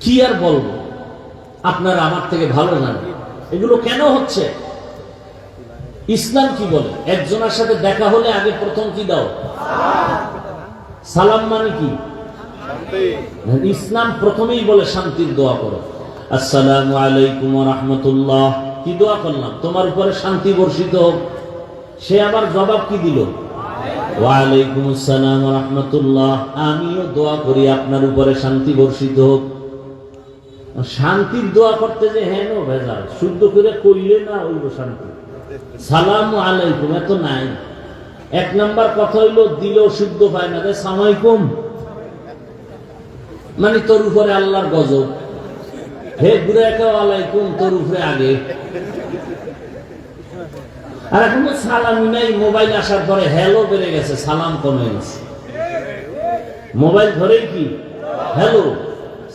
কি আর বলবো, আপনারা আমার থেকে ভালো জানেন এগুলো কেন হচ্ছে। ইসলাম কি বলে? একজনের সাথে দেখা হলে আগে প্রথম কি দাও? সালাম। মানে কি? ইসলাম প্রথমেই বলে শান্তির দোয়া করো। আসসালামু আলাইকুম ওয়া রাহমাতুল্লাহ। কি দোয়া করলাম? তোমার উপরে শান্তি বর্ষিত হোক। সে আবার জবাব কি দিল? ওয়া আলাইকুম আসসালাম ওয়া রাহমাতুল্লাহ। আমিও দোয়া করি আপনার উপরে শান্তি বর্ষিত হোক। শান্তির দোয়া করতে যে হেন ভেজাল, শুদ্ধ করে কইলে না হইল শান্তি। সালামু আলাইকুম এত নাই। এক নাম্বার কথা হইলো দিলেও শুদ্ধ পায় না, সালামালাইকুম মানে তোর উপরে আল্লাহর গজব। হে ঘুরে আলাইকুম, তোর উপরে আগে। আর এখন তো সালামি নাই। মোবাইল আসার পরে হ্যালো বেড়ে গেছে, সালাম কমে গেছে। মোবাইল ধরেই কি হ্যালো,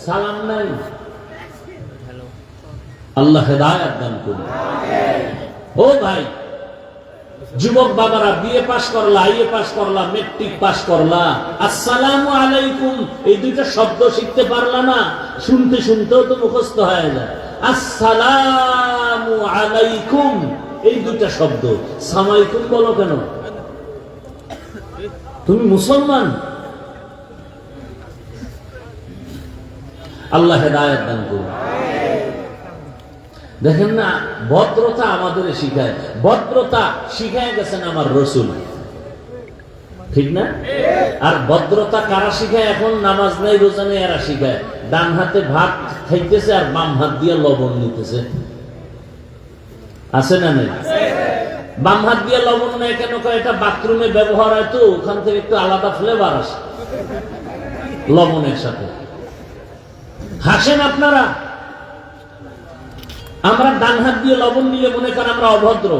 সালাম নাই। আল্লাহ হেদায়েত দান করুন। ও ভাই, যুবক বাবারা, বিএ পাস করলা, আইএ পাস করলা, মেট্রিক পাস করলা, আসসালামু আলাইকুম এই দুইটা শব্দ শিখতে পারলা না? শুনতে শুনতেও তো মুখস্থ হয়ে যায়। আসসালামু আলাইকুম এই দুইটা শব্দ, সালামালাইকুম বলো কেন? তুমি মুসলমান। আল্লাহ হেদায়েত দান করুন। দেখেন না, ভদ্রতা আমাদের শিখায়। ভদ্রতা শিখায় গেছেন আমার রসুল, ঠিক না? আর ভদ্রতা কারা শিখায়? এখন নামাজ নাই, রোজা নেই, এরা শিখায়। ডান হাতে ভাত খাইতেছে আর বাম হাত দিয়ে লবণ নিতেছে। আছে না নেই? বাম হাত দিয়ে লবণ নেয় কেন? এটা বাথরুমে ব্যবহার হয়, তো ওখান থেকে একটু আলাদা ফ্লেভার আসে লবণের সাথে। হাসেন আপনারা। আমরা ডান হাত দিয়ে লবণ নিলে মনে করেন আমরা অভদ্র।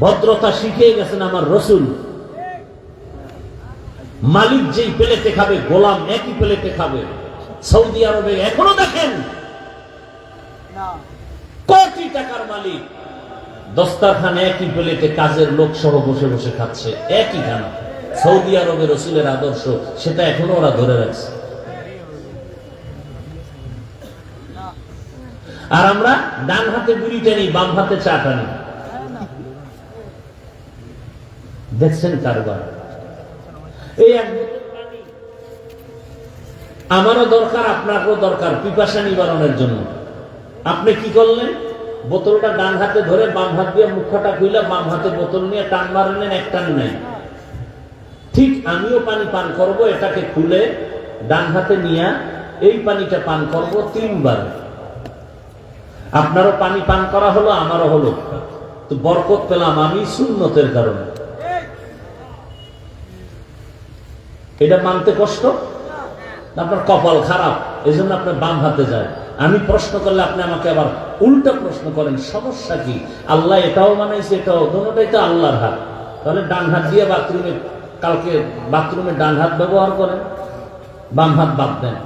ভদ্রতা শিখিয়ে গেছেন আমার রসুল। মালিক যেই প্লেটে খাবে, গোলাম একই প্লেটে খাবে। সৌদি আরবে এখনো দেখেন কোটি টাকার মালিক দস্তারখানে একই প্লেটে কাজের লোক সহ বসে বসে খাচ্ছে, একই খানা। সৌদি আরবে রসুলের আদর্শ, সেটা এখনো ওরা ধরে রাখছে। আর আমরা ডান হাতে বুড়ি টানি, বাম হাতে চা টানি। দেখছেন কারবার। এই আমারও দরকার, আপনারও দরকার পিপাসা নিবারণের জন্য। আপনি কি করলেন? বোতলটা ডান হাতে ধরে বাম হাত দিয়ে মুখটা খুইলা বাম হাতে বোতল নিয়ে টান মারলেন, এক টান নাই। ঠিক আমিও পানি পান করব, এটাকে খুলে ডান হাতে নিয়ে এই পানিটা পান করব 3 বার। আপনারও পানি পান করা হলো, আমারও হলো, তো বরকত পেলাম আমি সুন্নতের কারণে। এটা মানতে কষ্ট? আপনার কপাল খারাপ, এই জন্য আপনার বাম হাতে যায়। আমি প্রশ্ন করলে আপনি আমাকে আবার উল্টা প্রশ্ন করেন, সমস্যা কি? আল্লাহ এটাও বানাইছে, এটাও, দুটোটাই তো আল্লাহর হাত। তাহলে ডান হাত দিয়ে বাথরুমে, কালকে বাথরুমে ডান হাত ব্যবহার করেন, বাম হাত বাদ দেন।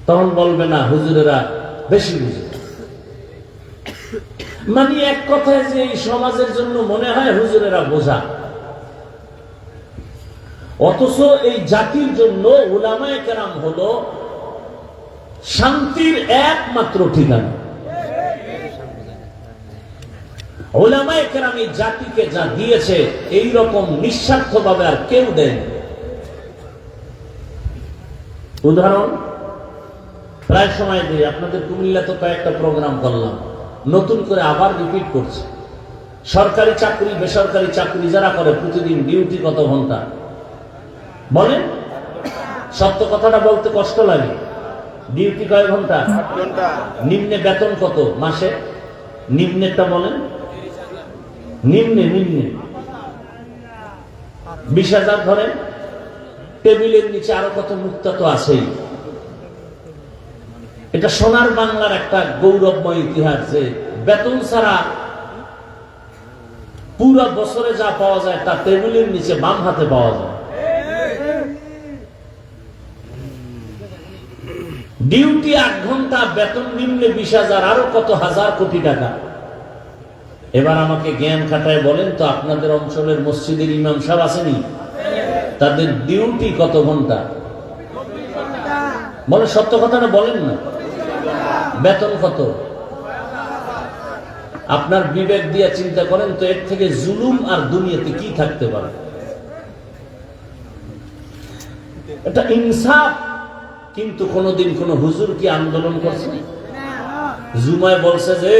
তখন বলবে না হুজুরেরা বেশি বুঝে। মানে এক কথায় যে এই সমাজের জন্য মনে হয় হুজুরেরা বোঝা, অথচ এই জাতির জন্য উলামায়ে কেরাম হলো শান্তির একমাত্র ঠিকানা। উলামায়ে কেরাম এই জাতিকে যা দিয়েছে এই রকম নিঃস্বার্থভাবে আর কেউ দেয়। উদাহরণ প্রায় সময় দিই আপনাদের। কুমিল্লা তো কয়েকটা প্রোগ্রাম করলাম, নতুন করে আবার রিপিট করছি। সরকারি চাকরি, বেসরকারি চাকরি যারা করে প্রতিদিন ডিউটি কত ঘন্টা বলেন? সত্য কথাটা বলতে কষ্ট লাগে। ডিউটি কয় ঘন্টা? নিম্নে বেতন কত মাসে? নিম্নেরটা বলেন। নিম্নে 20,000 ধরেন। টেবিলের নিচে আরো কত মুক্তা তো আছেই। এটা সোনার বাংলার একটা গৌরবময় ইতিহাস যে বেতন ছাড়া পুরো বছরে যা পাওয়া যায় তা টেবিলের নিচে বাম হাতে পাওয়া যায়। ডিউটি 8 ঘন্টা, বেতন নিম্নে 20,000, আরো কত হাজার কোটি টাকা। এবার আমাকে জ্ঞান খাটায় বলেন তো, আপনাদের অঞ্চলের মসজিদের ইমাম সাহেব আসেনি, তাদের ডিউটি কত ঘন্টা? বলে সত্য কথাটা বলেন না। বেতন কত? আপনার বিবেক দিয়ে চিন্তা করেন তো, এর থেকে জুলুম আর দুনিয়াতে কি থাকতে পারে? এটা ইনসাফ। কিন্তু কোনদিন কোন হুজুর কি আন্দোলন করছে? জুমায় বলছে যে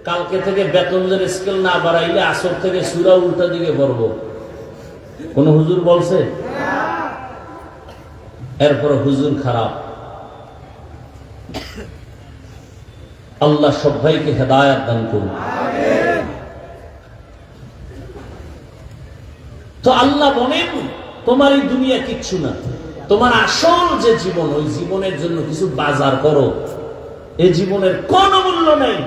কালকে থেকে বেতনের স্কেল না বাড়াইলে আসর থেকে সূরা উল্টা দিকে পড়ব? কোন হুজুর বলছে? এরপর হুজুর খারাপ। আল্লাহ সবাইকে হেদায়েত দান করুন। তো আল্লাহ বলেন তোমার এই দুনিয়া কিচ্ছু না, তোমার আসল যে জীবন, ওই জীবনের জন্য কিছু বাজার করো। এই জীবনের কোন মূল্য নেই।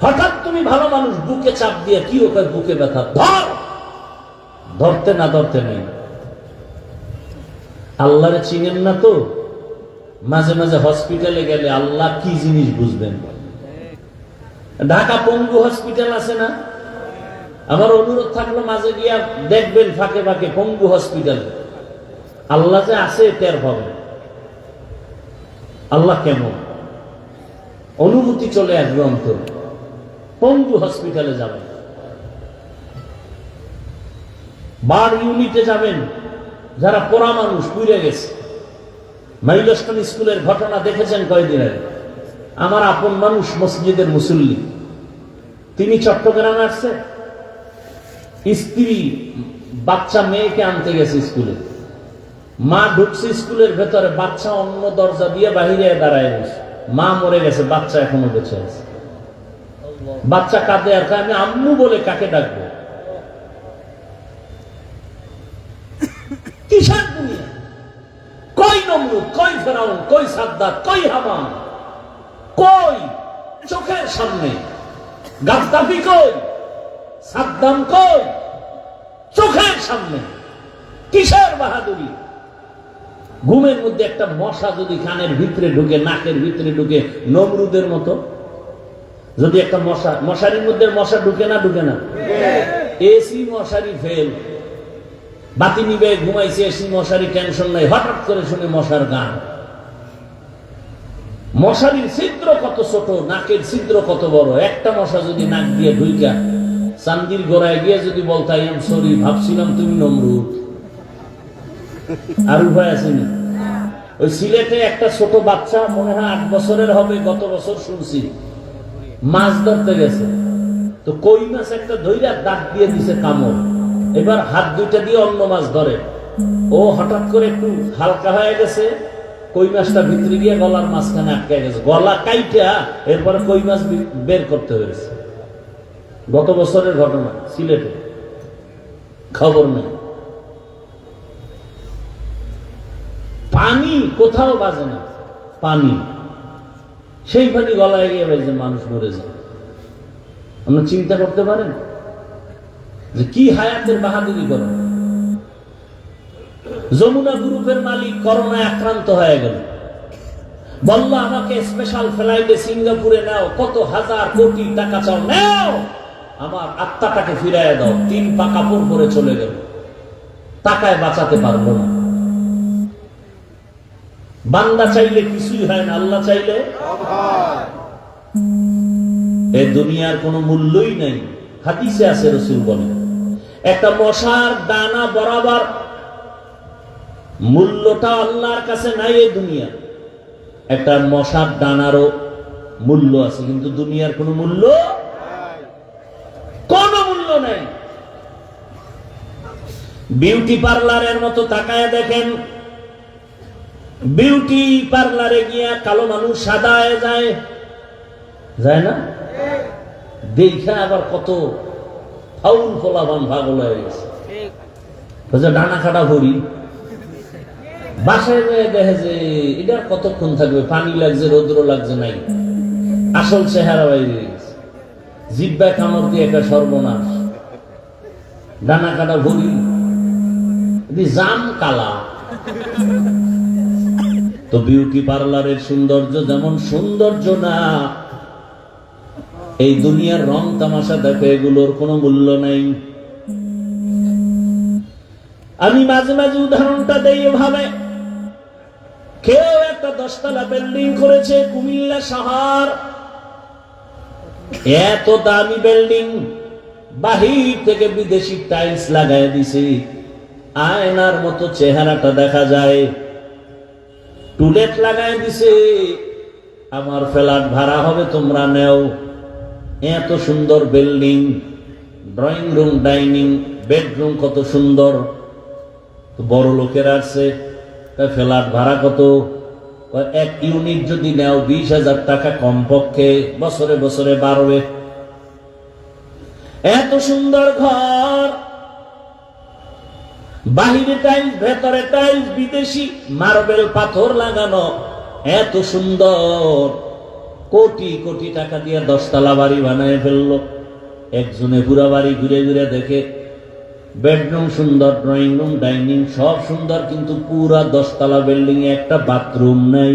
হঠাৎ তুমি ভালো মানুষ, বুকে চাপ দিয়ে কি ওকে বুকে ব্যথা, ধর, ধরতে না ধরতে নেই। আল্লাহরে চিনেন না তো, মাঝে মাঝে হসপিটালে গেলে আল্লাহ কি জিনিস বুঝবেন। ঢাকা পঙ্গু হসপিটাল আছে না? আমার অনুরোধ থাকলো মাঝে গিয়া দেখবেন ফাঁকে ফাঁকে পঙ্গু হসপিটাল। আল্লাহ যে আছে টের পাবেন। আল্লাহ কেমন, অনুভূতি চলে আসবে অন্তর। পঙ্গু হসপিটালে যাবেন, বার ইউনিটে যাবেন, যারা পোড়া মানুষ পুড়ে গেছে। মাইলস্টোন স্কুলের ঘটনা দেখেছেন কয়েকদিন আগে। আমার আপন মানুষ, মসজিদের মুসল্লি, তিনি চট্টগ্রামে আসছে। স্ত্রী বাচ্চা মেয়েকে আনতে গেছে স্কুলে। মা ঢুকছে স্কুলের ভেতরে, বাচ্চা অন্য দরজা দিয়ে বাহিরে দাঁড়ায় গেছে। মা মরে গেছে, বাচ্চা এখনো বেঁচে আছে। বাচ্চা কাঁদে আর আমি আম্মু বলে কাকে ডাকবো? কিসের দুনিয়া? কই নমরুদ, কই ফেরাউন, কই সাদ্দাত, কই হামান, কই চোখের সামনে? গাদ্দাফি কই, সাদ্দাম কই, চোখের সামনে। কিসের বাহাদুরি? ঘুমের মধ্যে একটা মশা যদি কানের ভিতরে ঢুকে, নাকের ভিতরে ঢুকে, নমরুদের মতো। যদি একটা মশা, মশারির মধ্যে মশা ঢুকে না? ঢুকে না? এসি মশারি ফেল, বাতি নিবে, ঘুমাইছে, এসি মশারি, টেনশন নাই। হঠাৎ করে শুনে মশার গান। মশারির ছিদ্র কত ছোট, নাকের ছিদ্র কত বড়। একটা মশা যদি নাক দিয়ে ঢুইকা চান্দির গোড়ায় গিয়ে যদি বলতে আই এম সরি, ভাবছিলাম তুমি নমরুদ, আর উপায় আসেনি। ওই সিলেটে একটা ছোট বাচ্চা, মনে হয় 8 বছরের হবে, গত বছর শুনছি, মাছ ধরতে গেছে। তো কই মাছ একটা ধইরা দাঁত দিয়ে দিছে কামড়। এবার হাত দুইটা দিয়ে অন্য মাছ ধরে। ও হঠাৎ করে একটু হালকা হয়ে গেছে, কই মাছটা ভিতরে গিয়ে গলার মাঝখানে আটকে গেছে। গলা কাইটা এরপরে কই মাছ বের করতে হয়েছে। গত বছরের ঘটনা, সিলেটে, খবর নেই। পানি কোথাও বাজে না, পানি, সেই পানি গলায় গিয়ে বাজে, মানুষ মরে যায়। আপনারা চিন্তা করতে পারেন যে কি হায়াতের বাহাদুরি করে। যমুনা গ্রুপের মালিক করোনায় আক্রান্ত হয়ে গেল, বলল আমাকে স্পেশাল ফ্লাইটে সিঙ্গাপুরে নাও, কত হাজার কোটি টাকা চাও, নাও, আমার আত্মাটাকে ফিরাইয়া দাও। 3 পা কাপড় পরে চলে গেল, টাকায় বাঁচাতে পারবো না। বান্দা চাইলে কিছুই হয় না, আল্লাহ চাইলে। এই দুনিয়ার কোনো মূল্যই নাই। হাদিসে আছে, রাসূল বলেন একটা মশার দানা বরাবর মূল্যটা আল্লাহর কাছে নাই। এই দুনিয়া একটা মশার দানারও মূল্য আছে, কিন্তু দুনিয়ার কোনো মূল্য, কোনো মূল্য নাই। বিউটি পার্লারের মতো তাকায় দেখেন, বিউটি পার্লারে গিয়া কালো মানুষ সাদা হয়ে যায়, যায় না? দেখা আবার কত ফাউল ফলাফান পাগল হয়ে গেছে, ডানা কাটা ভরি। বাসায় যায় দেখে যে এটার কতক্ষণ থাকবে, পানি লাগছে, রৌদ্র লাগছে, নাই, আসল চেহারা বাইরে গেছে। জিব্বায় কামড় দিয়ে একটা সর্বনাশ, ডানা কাটা ভরি, জাম কালা। তো বিউটি পার্লারের সৌন্দর্য যেমন সৌন্দর্য না, এই দুনিয়ার রং তামাশা দেখে এগুলোর কোনো মূল্য নাই। আমি মাঝে মাঝে উদাহরণটা দেই এভাবে, কেউ একটা 10 তলা বিল্ডিং করেছে কুমিল্লা শহর, এত দামি বিল্ডিং, বাহির থেকে বিদেশি টাইলস লাগাই দিছে, আয়নার মতো চেহারাটা দেখা যায়, টুলেট লাগাই দিছে। আমার ফ্ল্যাট ভাড়া হবে, তোমরা নেও। এত সুন্দর building, drawing room, dining, bedroom কত সুন্দর। বড় লোকের আসছে, ফ্ল্যাট ভাড়া কত? 1 ইউনিট যদি নেও 20,000 টাকা কমপক্ষে, বছরে বছরে বাড়বে। এত সুন্দর ঘর, বাহিরে টাইলস, ভেতরে টাইলস, বিদেশি মার্বেল পাথর লাগানো, এত সুন্দর। কোটি কোটি টাকা দিয়ে 10 তলা বাড়ি বানায় ফেললো। একজনে পুরা বাড়ি ঘুরে ঘুরে দেখে, বেডরুম সুন্দর, ড্রয়িং রুম, ডাইনিং সব সুন্দর, কিন্তু পুরা 10 তলা বিল্ডিং এ একটা বাথরুম নাই।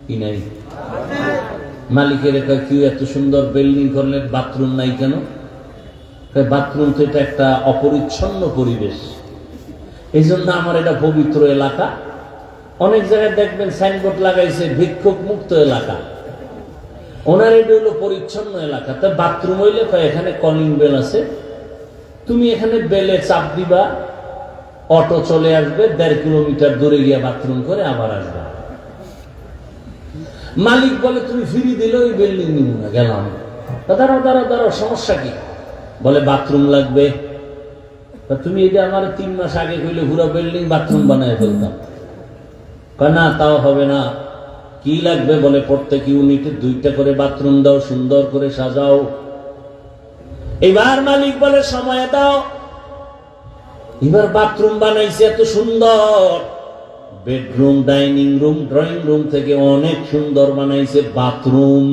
কি নাই? মালিকের কি এত সুন্দর বিল্ডিং করলে বাথরুম নাই কেন? বাথরুম তো এটা একটা অপরিচ্ছন্ন পরিবেশ। এই জন্য আমার এটা পবিত্র এলাকা। অনেক জায়গায় দেখবেন সাইনবোর্ড লাগাইছে ভিক্ষুক মুক্ত এলাকা, ওনার এটা হলো পরিচ্ছন্ন এলাকা। তা বাথরুম হইলে এখানে কলিং বেল আছে, তুমি এখানে বেলে চাপ দিবা, অটো চলে আসবে, 1.5 কিলোমিটার দূরে গিয়ে বাথরুম করে আবার আসবে। মালিক বলে তুমি ফ্রি দিলে ওই বিল্ডিং নিব না, গেলাম। দাঁড়াও দাঁড়াও দাঁড়াও, সমস্যা কি? বলে বাথরুম লাগবে। তুমি এটা আমার 3 মাস আগে কইলে পুরো বিল্ডিং বাথরুম বানায় ফেলতাম। না, তাও হবে না। কি লাগবে? বলে প্রত্যেক ইউনিটে 2টা করে বাথরুম দাও, সুন্দর করে সাজাও। এবার মালিক বলে সময় দাও। এবার বাথরুম বানাইছে এত সুন্দর, bedroom, dining room, drawing room থেকে অনেক সুন্দর বানাইছে বাথরুম।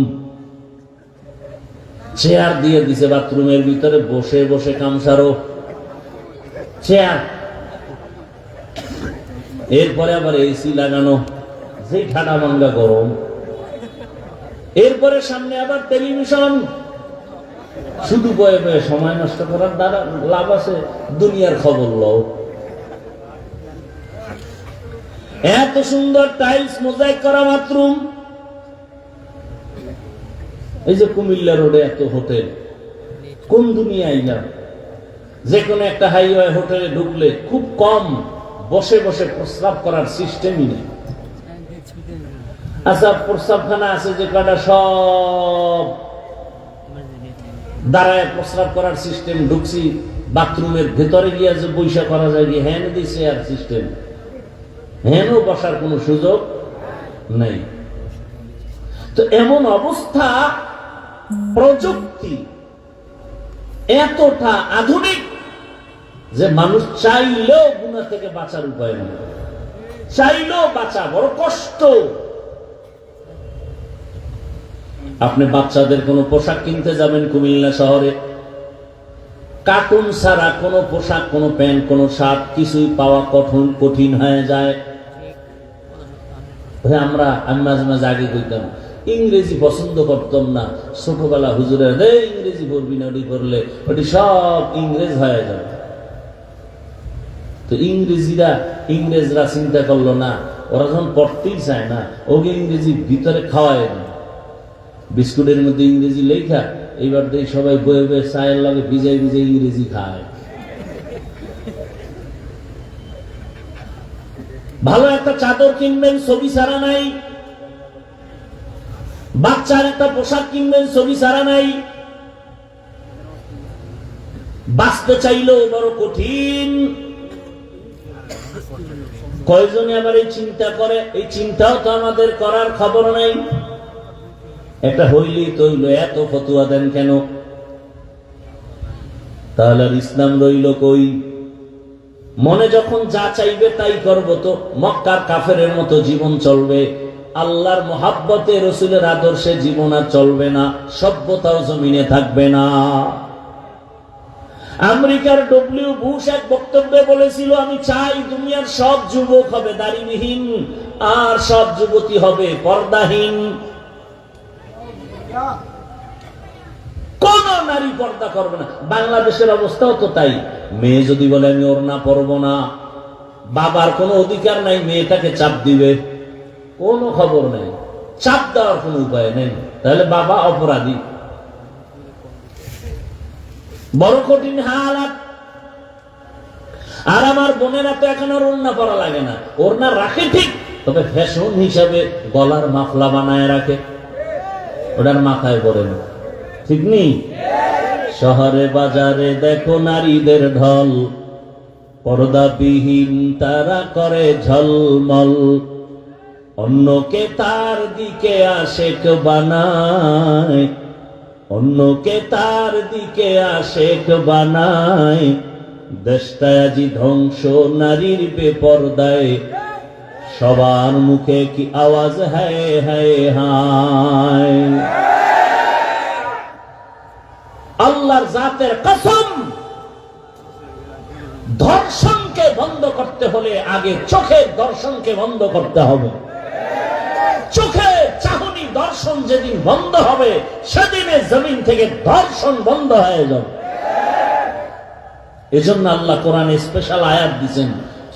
চেয়ার দিয়ে দিছে বাথরুমের ভিতরে, বসে বসে কামসারো চেয়ার। এরপরে আবার এসি লাগানো, যে ঠান্ডা মাঙ্গা গরম। এরপরে সামনে আবার টেলিভিশন। শুধু বয়ে বয়ে সময় নষ্ট করার দ্বারা লাভ আছে? দুনিয়ার খবর লও। এত সুন্দর টাইলস মোজাইক করা বাথরুম। এই যে কুমিল্লা রোডে এত হোটেল, কোন দুনিয়া আইলাম? যে কোনো একটা হাইওয়ে হোটেলে ঢুকলে খুব কম বসে বসে প্রস্রাব করার সিস্টেমই নেই। আচ্ছা, প্রস্রাবখানা আছে যে কটা, সব দাঁড়ায় প্রস্রাব করার সিস্টেম। ঢুকছি বাথরুমের ভেতরে গিয়ে যে বৈশা করা যায়, গিয়ে হ্যান দিছে আর সিস্টেম, হ্যানও বসার কোনো সুযোগ নেই। তো এমন অবস্থা, প্রযুক্তি এতটা আধুনিক যে মানুষ চাইলেও গুনাহ থেকে বাঁচার উপায় নেই। চাইলেও বাঁচা বড় কষ্ট। আপনি বাচ্চাদের কোনো পোশাক কিনতে যাবেন কুমিল্লা শহরে, কার্টুন ছাড়া কোনো পোশাক, কোনো প্যান্ট, কোনো শার্ট কিছুই পাওয়া কঠিন হয়ে যায়। আমি মাঝে মাঝে আগে কইতাম ইংরেজি পছন্দ করতাম না। ছোটবেলা হুজুরের ইংরেজি পড়বি না, ওটি পড়লে ওটি সব ইংরেজ হয়ে যাবে। তো ইংরেজরা চিন্তা করলো না, ওরা যখন পড়তেই চায় না, ওকে ইংরেজি ভিতরে খাওয়ায় না। বিস্কুটের মধ্যে ইংরেজি লেখা, এইবার দিয়ে সবাই বয়ে বয়ে চায়ের লাগে ভিজাই ভিজাই ইংরেজি খায়। ভালো একটা চাদর কিনবেন, ছবি ছাড়া নাই। বাচ্চার একটা পোশাক কিনবেন, ছবি ছাড়া নাই। বাঁচতে চাইলেও বড় কঠিন। কয়জনে আবার এই চিন্তা করে? এই চিন্তাও তো আমাদের করার খবর নাই। একটা হইলেই তো হইল, এত ফতুয়া দেন কেন? তাহলে আর ইসলাম রইল কই? মনে যখন যা চাইবে তাই করব, তো মক্কার কাফেরের মতো জীবন চলবে। আল্লাহর মোহাব্বতে, রসুলের আদর্শে জীবন আর চলবে না, সভ্যতাও জমিনে থাকবে না। আমেরিকার ডব্লিউ বুশ এক বক্তব্যে বলেছিল, আমি চাই দুনিয়ার সব যুবক হবে দাড়িবিহীন, আর সব যুবতী হবে পর্দাহীন। কোন নারী পর্দা করবে না। বাংলাদেশের অবস্থাও তো তাই। মেয়ে যদি বলে আমি ওড়না পরবো না, বাবার কোনো অধিকার নাই মেয়েটাকে চাপ দিবে, কোনো খবর নেই, চাপ দেওয়ার কোনো উপায় নেই, তাহলে বাবা অপরাধী। বড় কঠিন হালাত। আর আমার বোনেরা তো এখন আর ওড়না পরা লাগে না, ওড়না রাখে ঠিক, তবে ফ্যাশন হিসাবে গলার মাফলা বানায় রাখে, ওটার মাথায় পড়ে না, ঠিক নেই? শহরে বাজারে দেখো নারীদের ঢল, পর্দাবিহীন তারা করে ঝলমল, অন্যকে তার দিকে আশেক বানায়, অন্যকে তার দিকে আশেক বানায়, দেশটা আজি ধ্বংস নারীর বেপরদায়, সবার মুখে কি আওয়াজ হায় হায় হায়। আল্লাহর জাতের কসম, ধর্ষণকে বন্ধ করতে হলে আগে চোখের দর্শনকে বন্ধ করতে হবে। চোখে চাহনি দর্শন যেদিন বন্ধ হবে, সেদিনে জমিন থেকে ধর্ষণ বন্ধ হয়ে যাবে। এজন্য আল্লাহ কোরআনে স্পেশাল আয়াত দিয়েছেন,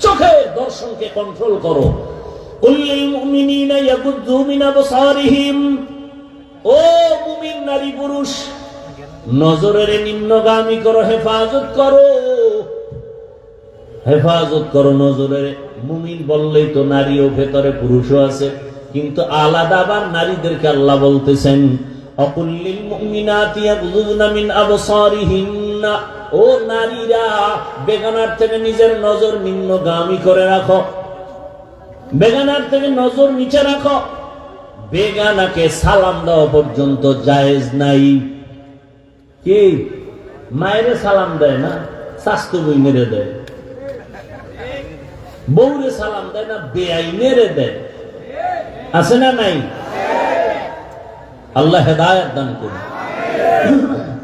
চোখের দর্শনকে কন্ট্রোল করো। কুল্লিল মুমিনিনা ইয়াগুদ্দু মিন আবসারিহিম, ও মুমিন নারী পুরুষ, নজরের নিম্নগামী করো, হেফাজত করো, হেফাজত করো নজরের। মুমিন বললেই তো নারীও ভেতরে পুরুষও আছে, কিন্তু আলাদা আবার নারীদেরকে আল্লাহ বলতেছেন অকুল্লিল মুমিনাতি ইয়াগুযুনা মিন আবসারিহিন্না, ও নারীরা বেগানার থেকে নিজের নজর নিম্নগামী করে রাখো, বেগানার থেকে নজর নিচে রাখো। বেগানাকে সালাম দেওয়া পর্যন্ত জায়েজ নাই। কি মায়েরে সালাম দেয় না, শাস্তু বই মেরে দেয়, বউরে সালাম দেয় না, বেআই মেরে দেয়, আছে না নাই? আল্লাহ হেদায়েত দান করুন।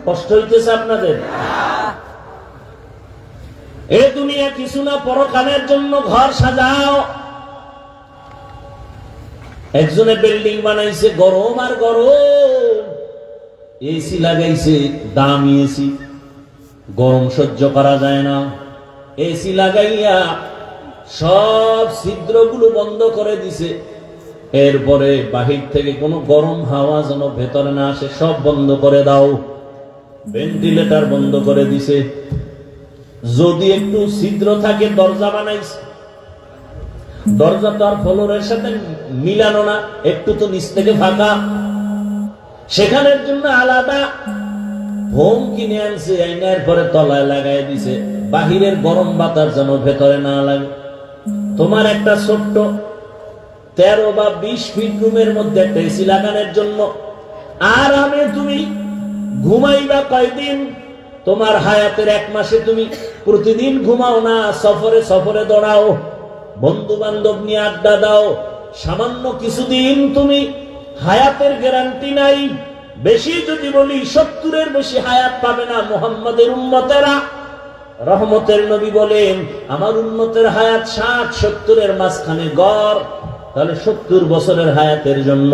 কষ্ট হইতেছে আপনাদের? এ দুনিয়া কিছু না, পরকালের জন্য ঘর সাজাও। একজনে বিল্ডিং বানাইছে, গরম আর গরম, এসি লাগাইছে, দামি এসি, গরম সহ্য করা যায় না। এসি লাগাইয়া সব ছিদ্রগুলো বন্ধ করে দিছে, এরপরে বাহির থেকে কোনো গরম হাওয়া যেন ভেতরে না আসে, সব বন্ধ করে দাও। ভেন্টিলেটর বন্ধ করে দিছে, যদি একটু ছিদ্র থাকে দরজা বানাইছে, দরজা তো আর ফ্লোরের সাথে মিলানো না, একটু তো নিচ থেকে ফাঁকা, সেখানের জন্য আলাদা হোম কিনে আনছে, আইনার পরে তলায় লাগাই দিছে, বাহিরের গরম বাতাস যেন ভেতরে না লাগে। তোমার একটা ছোট্ট 13 বা 20 ফিট রুমের মধ্যে একটা এসি লাগানোর জন্য আরামে তুমি ঘুমাইবা কয়দিন? তোমার হায়াতের 1 মাসে তুমি প্রতিদিন ঘুমাও না, সফরে সফরে দৌড়াও, বন্ধু বান্ধব নিয়ে আড্ডা দাও, সামান্য কিছুদিন তুমি হায়াতের গ্যারান্টি নাই। বেশি যদি বলি 70-এর বেশি হায়াত পাবে না মুহাম্মাদের উম্মতেরা। রহমতের নবী বলেন আমার উম্মতের হায়াত 60-70-এর মাঝখানে গড়। তাহলে 70 বছরের হায়াতের জন্য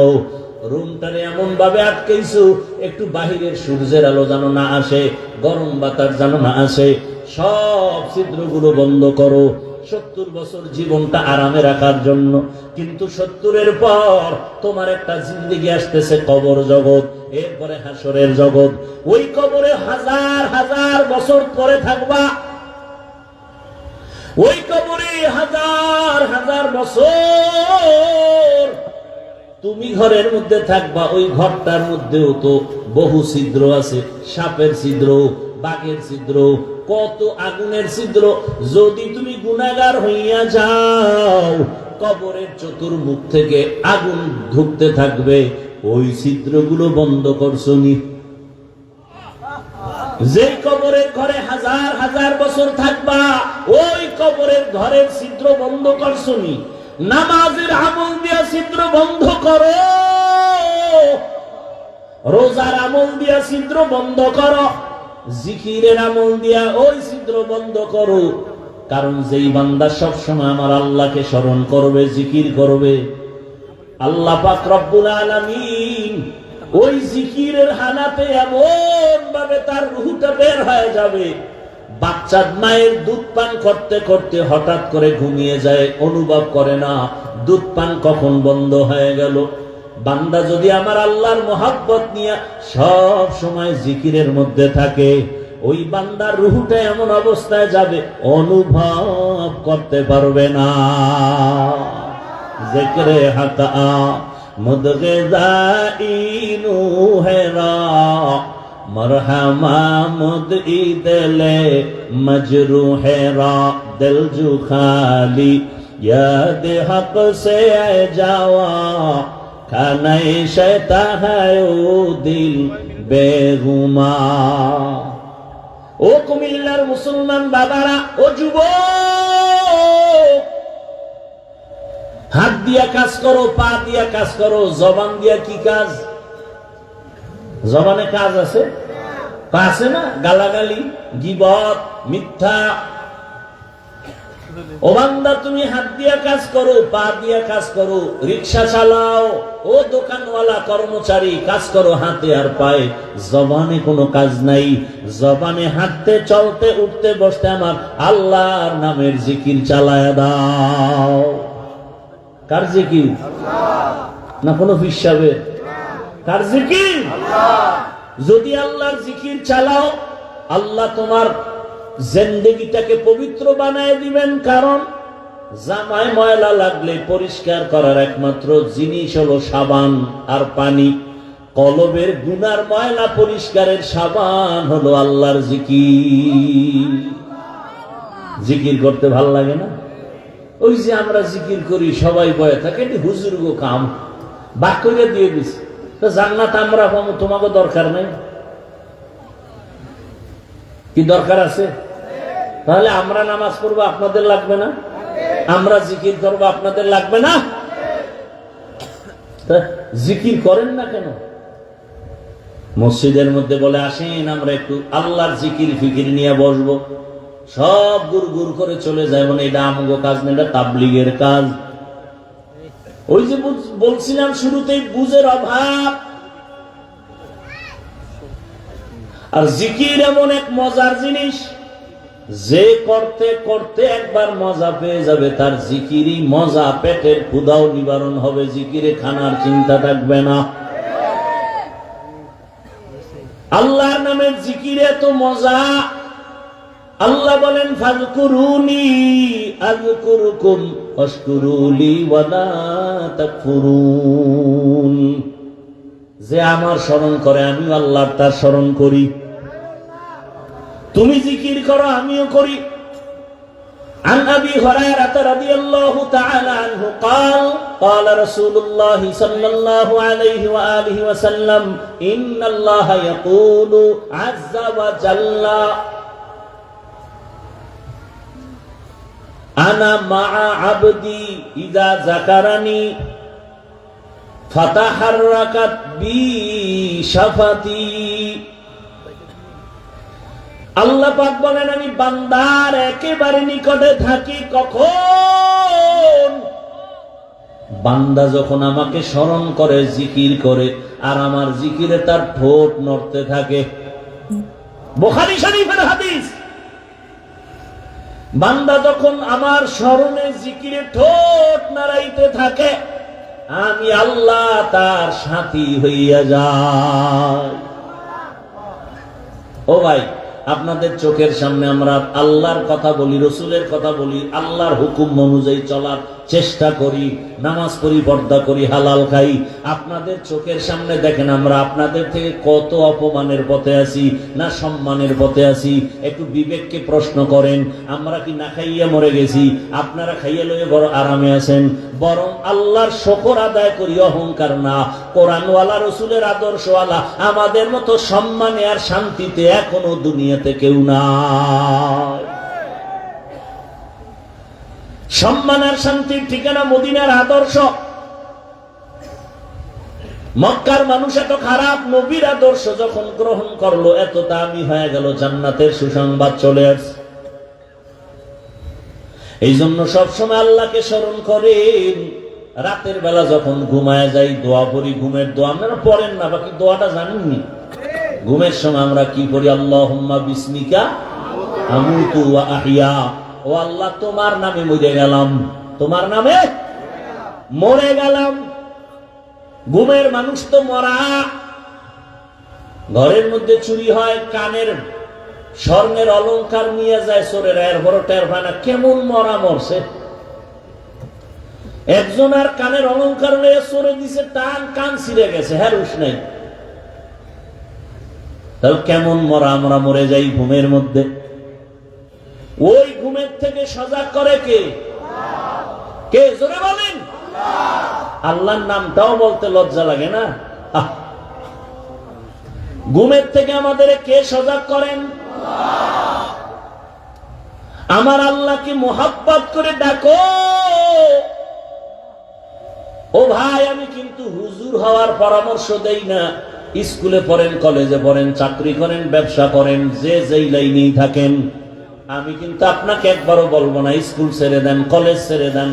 রুমটারে এমন ভাবে আটকেইছো, একটু বাহিরের সূর্যের আলো যেন না আসে, গরম বাতাস যেন না আসে, সব ছিদ্রগুলো বন্ধ করো 70 বছর জীবনটা আরামে রাখার জন্য। কিন্তু 70-এর পর তোমার একটা জিন্দেগি আসতেছে, কবর জগৎ, এরপরে হাসরের জগৎ। ওই কবরে হাজার হাজার বছর পরে থাকবা, ওই কবরে হাজার হাজার বছর তুমি ঘরের মধ্যে থাকবা। ওই ঘরটার মধ্যেও তো বহু ছিদ্র আছে, সাপের ছিদ্র, বাঘের ছিদ্র, কত আগুনের ছিদ্র। যদি তুমি গুনাহগার হইয়া যাও, কবরের চতুর্মুখ থেকে আগুন ঢুকতে থাকবে, ওই ছিদ্রগুলো বন্ধ করছনি। যে কবরের ঘরে হাজার হাজার বছর থাকবা, ওই কবরের ঘরের ছিদ্র বন্ধ করছনি। নামাজের আমল দিয়া ছিদ্র বন্ধ করো, রোজার আমল দিয়া ছিদ্র বন্ধ করো, জিকিরের আমল দিয়া ওই ছিদ্র বন্ধ করো। কারণ যেই বান্দা সবসময় আমার আল্লাহকে স্মরণ করবে, জিকির করবে, আল্লাহ পাক রব্বুল আলামিন ওই জিকিরের হানাতে এমন ভাবে তার রূহটা বের হয়ে যাবে, বাচ্চা মায়ের দুধ পান করতে করতে হঠাৎ করে ঘুমিয়ে যায়, অনুভব করে না দুধ পান কখন বন্ধ হয়ে গেল। বান্দা যদি আমার আল্লাহর মহব্বত নিয়ে সব সময় জিকিরের মধ্যে থাকে, ওই বান্দার রূহটা এমন অবস্থায় যাবে অনুভব করতে পারবে না। জিকরে হাকা মুদগিজাইনু হেরা মরহমা মুদঈ দিলে মজরুহেরা দিল জু খালি याद हक से जावा खाने शैता है ओ दिल बेगुमा। ও কুমিল্লার মুসলমান বাবারা, ও যুবক, হাত দিয়া কাজ করো, পা দিয়া কাজ করো, জবান দিয়া কি কাজ? জবানে কাজ আছে, পা আছে না? গালাগালি, গীবত, মিথ্যা। ও বান্দা, তুমি হাত দিয়া কাজ করো, পা দিয়া কাজ করো, রিকশা চালাও, ও দোকানওয়ালা কর্মচারী কাজ করো হাতে আর পায়ে, জবানে কোনো কাজ নাই। জবানে হাঁটতে চলতে উঠতে বসতে আমার আল্লাহর নামের জিকির চালায়া দাও। কার জিকির? না কোনো হিসাবে? কার জিকির? যদি আল্লাহর জিকির চালাও, আল্লাহ তোমার জিন্দেগিটাকে পবিত্র বানায় দিবেন। কারণ জামায় ময়লা লাগলে পরিষ্কার করার একমাত্র জিনিস হলো সাবান আর পানি। কলবের গুনার ময়লা পরিষ্কারের সাবান হলো আল্লাহর জিকির। জিকির করতে ভাল লাগে না? ওই যে আমরা জিকির করি, সবাই বয়ে থাকে, এটি হুজুর গো কাম বাক করে দিয়ে দিছে, তো জান্নাত আমরা পাবো, তোমাকে দরকার নেই। কি দরকার আছে? তাহলে আমরা নামাজ পড়বো, আপনাদের লাগবে না? আমরা জিকির করবো, আপনাদের লাগবে না? জিকির করেন না কেন? মসজিদের মধ্যে বলে আসেন আমরা একটু আল্লাহর জিকির ফিকির নিয়ে বসবো, সব গুড় গুড় করে চলে যায়, মানে এটা আমগো কাজ না, এটা তাবলীগের কাজ। ওই যে বলছিলাম শুরুতেই, বুঝের অভাব। আর জিকির এমন এক মজার জিনিস, যে করতে করতে একবার মজা পেয়ে যাবে, তার জিকিরই মজা, পেটের ক্ষুধাও নিবারণ হবে, জিকিরে খানার চিন্তা থাকবে না। আল্লাহর নামের জিকিরে এত মজা। আল্লাহ বলেন ফাযকুরুনি আযকুরুকুম ওয়াশকুরুলি ওয়ালা তাকফুরুন। যে আমার স্মরণ করে, আমিও আল্লাহর তার স্মরণ করি। তুমি জিকির করো, আমিও করি। عن أبي هريرة رضي الله تعالى عنه قال قال رسول الله صلى الله عليه وآله وسلم إن الله يقول عز وجل أنا مع عبدي إذا ذكرني فتحركت بي شفتي। আল্লাহ পাক বলেন, আমি বান্দার একেবারে নিকটে থাকি কখন? বান্দা যখন আমাকে স্মরণ করে, জিকির করে, আর আমার জিকিরে তার ঠোঁট নড়তে থাকে। বুখারী শরীফের হাদিস। বান্দা যখন আমার স্মরণে জিকিরে ঠোঁট নাড়াইতে থাকে, আমি আল্লাহ তার সাথী হইয়া যাই। ও ভাই, আপনাদের চোখের সামনে আমরা আল্লাহর কথা বলি, রসুলের কথা বলি, আল্লাহর হুকুম অনুযায়ী চলার চেষ্টা করি, নামাজ পড়ি, পর্দা করি, হালাল খাই। আপনাদের চোখের সামনে দেখেন আমরা আপনাদের থেকে কত অপমানের পথে আছি, না সম্মানের পথে আছি। একটু বিবেককে প্রশ্ন করেন, আমরা কি না খাইয়া মরে গেছি? আপনারা খাইয়া লইয়া বড় আরামে আছেন। বরং আল্লাহর শুকর আদায় করি, অহংকার না। কোরআনওয়ালা, রসুলের আদর্শওয়ালা আমাদের মতো সম্মানে আর শান্তিতে এখনো দুনিয়াতে কেউ নাই। সম্মান আর শান্তির ঠিকানা মদিনার আদর্শ। মক্কার মানুষ এত খারাপ, নবীর আদর্শ যখন গ্রহণ করলো, এত দামি হয়ে গেল, জান্নাতের সুসংবাদ চলে আসছে। এই জন্য সবসময় আল্লাহকে স্মরণ করেন। রাতের বেলা যখন ঘুমায় যাই, দোয়া করি, ঘুমের দোয়া। আপনারা পড়েন না, বাকি দোয়াটা জানেননি? ঘুমের সময় আমরা কি করি? আল্লাহুম্মা বিসমিকা আমুতু ওয়া আহইয়া। ও আল্লাহ, তোমার নামে মরে গেলাম, তোমার নামে মরে গেলাম। ঘুমের মানুষ তো মরা। ঘরের মধ্যে চুরি হয়, কানের স্বর্ণের অলংকার নিয়ে যায় চোরেরা, এরপর টের পায় না কেমন মরা মরছে। একজন আর কানের অলংকার নিয়ে চোরে দিছে, টান কান ছিঁড়ে গেছে, হ্যাঁ রুশ নাই। তাহলে কেমন মরা আমরা মরে যাই ঘুমের মধ্যে। ওই ঘুমের থেকে সজাগ করে কে? কে? জোরে বলেন। আল্লাহর নামটাও বলতে লজ্জা লাগে না? ঘুমের থেকে আমাদের কে সজাগ করেন? আমার আল্লাহকে মোহাব্বত করে ডাকো। ও ভাই, আমি কিন্তু হুজুর হওয়ার পরামর্শ দেই না। স্কুলে পড়েন, কলেজে পড়েন, চাকরি করেন, ব্যবসা করেন, যে যেই লাইনেই থাকেন, আমি কিন্তু আপনাকে একবারও বলবো না স্কুল ছেড়ে দেন, কলেজ ছেড়ে দেন,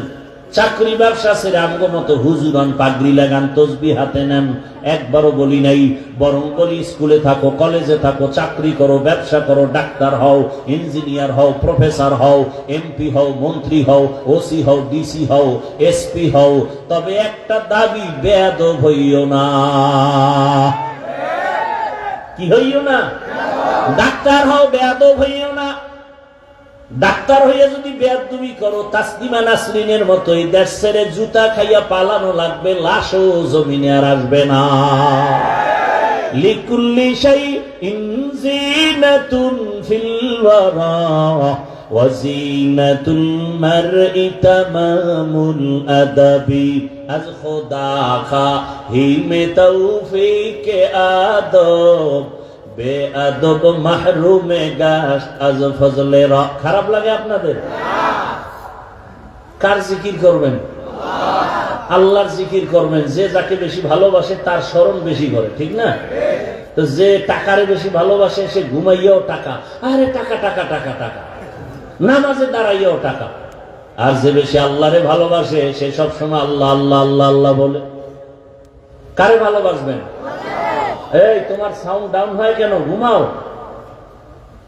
চাকরি ব্যবসা ছেড়ে আমগো মতো হুজুর হন, পাগড়ি লাগান, তসবিহ হাতে নেন। একবারও বলি নাই। বরং বলি স্কুলে থাকো, কলেজে থাকো, চাকরি করো, ব্যবসা করো, ডাক্তার হও, ইঞ্জিনিয়ার হও, প্রফেসর হও, এমপি হও, মন্ত্রী হও, ওসি হও, ডিসি হও, এসপি হও, তবে একটা দাবি, বেয়াদব হইও না। কি হইও না? ডাক্তার হও, বেয়াদব হইও না। ডাক্তার হইয়া যদি বেয়াদবি করো, তাসলিমা নাসরিনের মতোই দেশ ছেড়ে জুতা খাইয়া পালানো লাগবে, লাশও জমিনে আর আসবে না। লিকুল্লি শাইইন যিনাতুন ফিল ওয়ারা ওয়া যিনাতুল মারই তামামুল আদাবি। আজ খোদা খাহিমে তৌফিকে আদব, বেআদব মাহরুমে গাশ আজ ফজলে রা। খারাপ লাগে আপনাদের? কার জিকির করবেন? আল্লাহর জিকির করবেন। যে যাকে বেশি ভালোবাসে তার স্মরণ বেশি করে, ঠিক না? তো যে টাকারে বেশি ভালোবাসে সে ঘুমাইয়াও টাকা, আরে টাকা টাকা টাকা টাকা, নামাজে দাঁড়াইয়াও টাকা। আর যে বেশি আল্লাহরে ভালোবাসে সে সবসময় আল্লাহ আল্লাহ আল্লাহ আল্লাহ বলে। কারে ভালোবাসবেন? এই তোমার সাউন্ড ডাউন হয় কেন? ঘুমাও,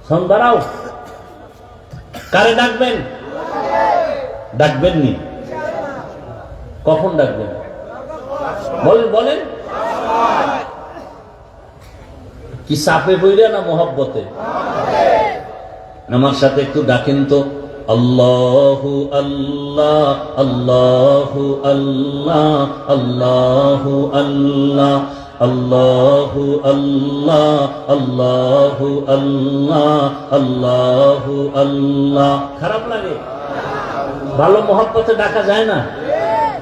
সাউন্ড বাড়াও। কারে ডাকবেন? ডাকবেন নি? কখন ডাকবেন? বলেন বলেন। কি চাপে বইরা না মহব্বতে? আমার সাথে একটু ডাকেন তো। আল্লাহু আল্লাহ আল্লাহু আল্লাহ আল্লাহু আল্লাহ আল্লাহু আল্লাহ আল্লাহু আল্লাহ আল্লাহু আল্লাহ। খারাপ লাগে? ভালো মহব্বতে ডাকা যায় না?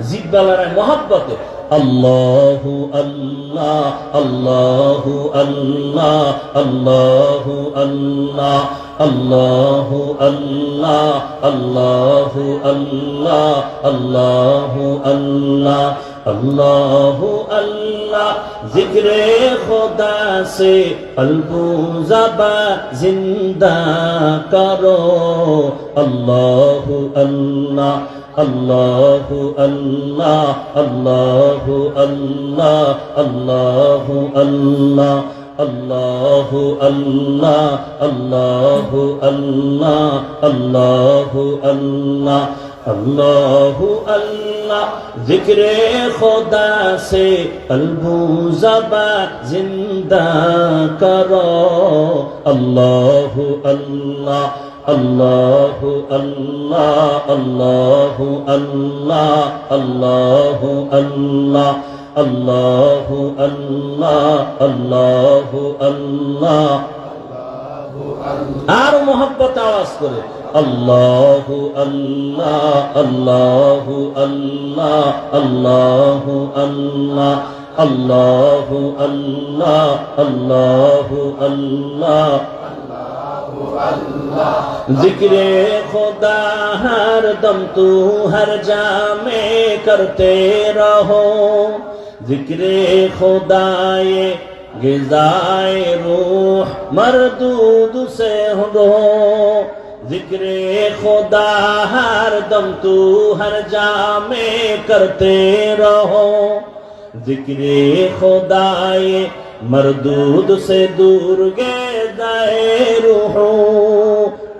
জিব্বালারায় মহব্বতে আল্লাহু আল্লাহ আল্লাহু আল্লাহ আল্লাহু আল্লাহ আল্লাহু আল্লাহ আল্লাহু আল্লাহ আল্লাহু আল্লাহ আল্লাহু আল্লাহ। জিক্রে খোদা সে কলবু জবা জিন্দা করো। আল্লাহু আল্লাহ আল্লাহু আল্লাহ আল্লাহু আল্লাহ আল্লাহু আল্লাহ আল্লাহু আল্লাহ আল্লাহু আল্লাহ আল্লাহু আল্লাহ আল্লাহু আল্লাহ। জিক্রে খোদা সে কলবু জবা জিন্দা করো। আল্লাহু আল্লাহ আল্লাহু আল্লাহ আল্লাহু আল্লাহ আল্লাহু আল্লাহ আল্লাহু আল্লাহ আল্লাহু আল্লাহ। আর মোহাব্বত আওয়াজ করে আল্লাহু আল্লাহ আল্লাহু আল্লাহ আল্লাহু আল্লাহ আল্লাহু আল্লাহ আল্লাহু আল্লাহ। जिक्रे खुदा हर दम तू हर जामे करते रहो। जिक्रे खुदाए गिज़ाए रूह मरदूद से हो। जिक्रे खुदा हर दम तू हर जामे करते रहो। जिक्रे खुदाए मरदूद से दूर गे दाए रूह।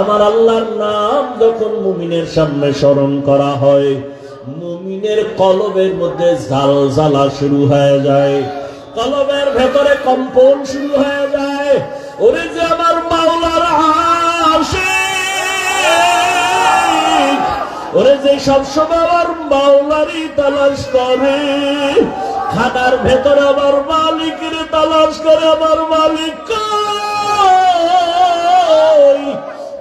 আমার আল্লাহর নাম যখন মুমিনের সামনে স্মরণ করা হয়, মুমিনের কলবের মধ্যে ঝালঝালা শুরু হয়ে যায়, কলবের ভেতরে কম্পন শুরু হয়ে যায়। ওরে যে আমার মাওলার আশিক, ওরে যে সবসময় আমার মাওলারই তালাশ করে, খানার ভেতরে আমার মালিকের তালাশ করে, আমার মালিক কই?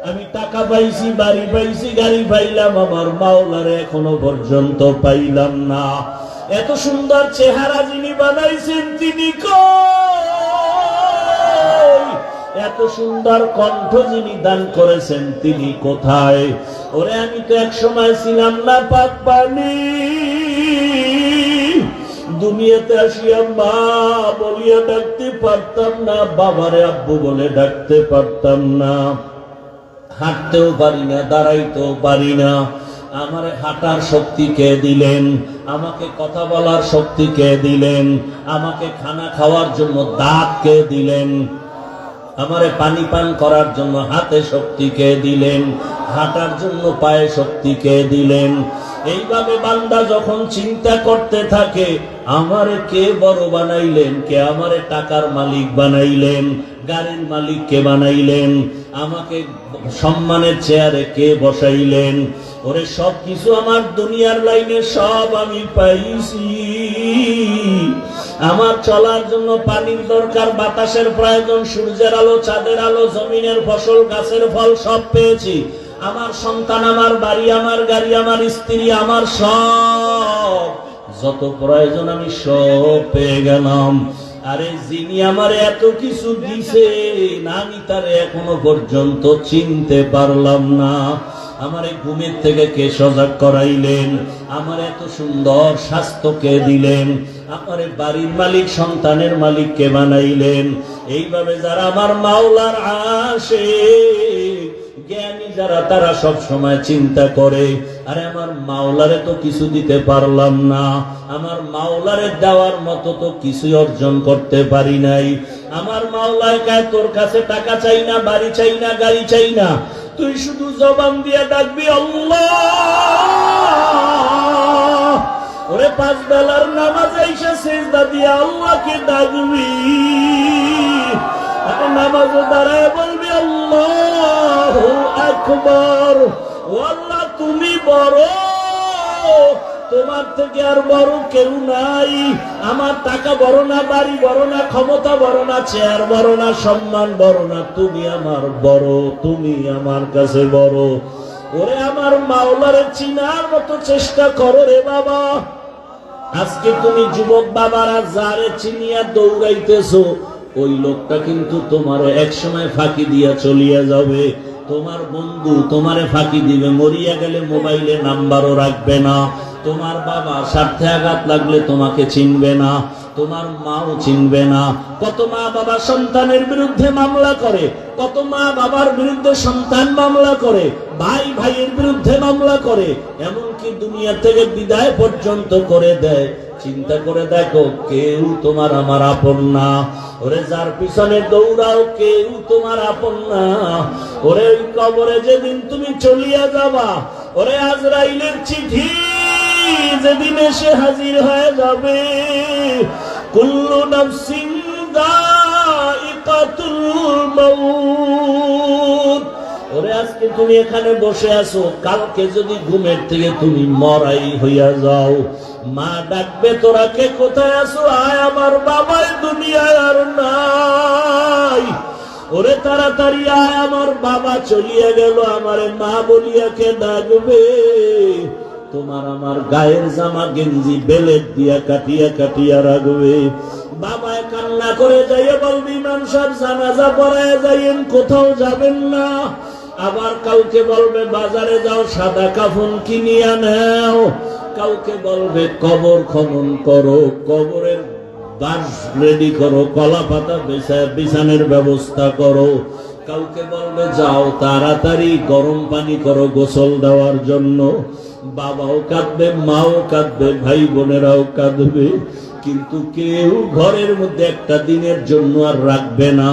আমি টাকা পাইছি, বাড়ি পাইছি, গাড়ি পাইলাম, আমার মাওলারে এখনো পর্যন্ত পাইলাম না। এত সুন্দর চেহারা যিনি বানাইছেন তিনি কই? এত সুন্দর কণ্ঠ যিনি দান করেছেন তিনি কোথায়? ওরে আমি তো এক সময় ছিলাম না পাক পানি, দুনিয়াতে আসিয়া মা বলিয়া ডাকতে পারতাম না, বাবারে আব্বু বলে ডাকতে পারতাম না, হাঁটতেও পারি না, দাঁড়াইতেও পারি না। আমার হাঁটার শক্তি কে দিলেন? আমাকে কথা বলার শক্তি কে দিলেন? আমাকে খানা খাওয়ার জন্য দাঁত কে দিলেন? আমারে পানি পান করার জন্য হাতে শক্তি কে দিলেন? হাঁটার জন্য পায়ে শক্তি কে দিলেন? এইভাবে বান্দা যখন চিন্তা করতে থাকে, আমারে কে বড় বানাইলেন, কে আমারে টাকার মালিক বানাইলেন, গাড়ির মালিক কে বানাইলেন, আমাকে সম্মানের চেয়ারে কে বসাইলেন, ওরে সব কিছু আমার দুনিয়ার লাইনে সব আমি পাইছি। আমার চলার জন্য পানির দরকার, বাতাসের প্রয়োজন, সূর্যের আলো, চাঁদের আলো, জমিনের ফসল, গাছের ফল সব পেয়েছি। আমার সন্তান, আমার বাড়ি, আমার গাড়ি, আমার স্ত্রী, আমার সব যত প্রয়োজন আমি সব পেয়ে গেলাম। আরে যিনি আমার এত কিছু দিছেন আমি তারে এখনো পর্যন্ত চিনতে পারলাম না। আমার এই ঘুমের থেকে কে সজাগ করাইলেন? আমার এত সুন্দর স্বাস্থ্য কে দিলেন? আমার বাড়ির মালিক, সন্তানের মালিক কে বানাইলেন? এইভাবে যারা আমার মাওলার আশিক, জ্ঞানী যারা, তারা সব সময় চিন্তা করে, আরে আমার মাওলারে তো কিছু দিতে পারলাম না, আমার মাওলারে দেওয়ার মতো তো কিছু অর্জন করতে পারি নাই। আমার মাওলায় কয় তোর কাছে টাকা চাই না, বাড়ি চাই না, গাড়ি চাই না, তুই শুধু জবান দিয়ে ডাকবি আল্লাহ। ওরে পাঁচ বেলার নামাজ আইসা সিজদা দিয়ে আল্লাহকে ডাকবি, নামাজে দাঁড়ায় বলবি আল্লাহু আকবার। ও আল্লাহ তুমি বড়, তোমার থেকে আর বড় কেউ নাই। আমার টাকা বড় না, বাড়ি বড় না, ক্ষমতা বড় না, চেয়ার বড় না, সম্মান বড় না, তুমি আমার বড়, তুমি আমার কাছে বড়। ওরে আমার মাওলারে চিনার মতো চেষ্টা করো রে বাবা। আজকে তুমি যুবক বাবারা যারে চিনিয়া দৌড়াইতেছো, ওই লোকটা কিন্তু তোমার এক সময় ফাঁকি দিয়া চলিয়া যাবে। তোমার বন্ধু তোমারে ফাঁকি দিবে, মরিয়া গেলে মোবাইলে নাম্বারও রাখবে না। তোমার বাবা স্বার্থে আঘাত লাগলে তোমাকে চিনবে না, তোমার মাও চিনবে না। কত মা বাবা সন্তানের বিরুদ্ধে মামলা করে, কত মা বাবার বিরুদ্ধে সন্তান মামলা করে, ভাই ভাইয়ের বিরুদ্ধে মামলা করে, এমনকি দুনিয়া থেকে বিদায় পর্যন্ত করে দেয়। চিন্তা করে দেখো, কেউ তোমার আমার আপন না। ওরে যার পিছনে দৌড়াও, কেউ তোমার আপন না। ওরে ওই কবরে যেদিন তুমি চলিয়া যাবা, ওরে আজরাইলের চিঠি যেদিন এসে হাজির হয়ে যাবে, কুল্লু নাফসিন যায়িকাতুল মাউত। ওরে আজকে তুমি এখানে বসে আছো, কালকে যদি ঘুমের থেকে তুমি মরাই হইয়া যাও, মা ডাকবে তোরা কে কোথায় আছো? আয় আমার বাবাই দুনিয়ায় আর নাই। ওরে তাড়াতাড়ি আয়, আমার বাবা চলিয়া গেল, আমারে মা বলিয়া কে ডাকবে? তোমার আমার গায়ের জামা গেঞ্জি বেলেট দিয়া কাটিয়া কাটিয়া রাখবে। বাবায় কান্না করে যাইয়া বলবি ইমাম সাহেব জানাজা পড়ায় যাইয়েন, কোথাও যাবেন না। আবার কাউকে বলবে বাজারে যাও, সাদা কাফন কিনিয়া নাও। কাউকে বলবে কবর খনন করো, কবরের বাঁশ রেডি করো, কলা পাতা বিছানের ব্যবস্থা করো। কাউকে বলবে যাও তাড়াতাড়ি গরম পানি করো গোসল দেওয়ার জন্য। বাবাও কাঁদবে, মাও কাঁদবে, ভাই বোনেরাও কাঁদবে। কিন্তু কেউ ঘরের মধ্যে একটা দিনের জন্য আর রাখবে না।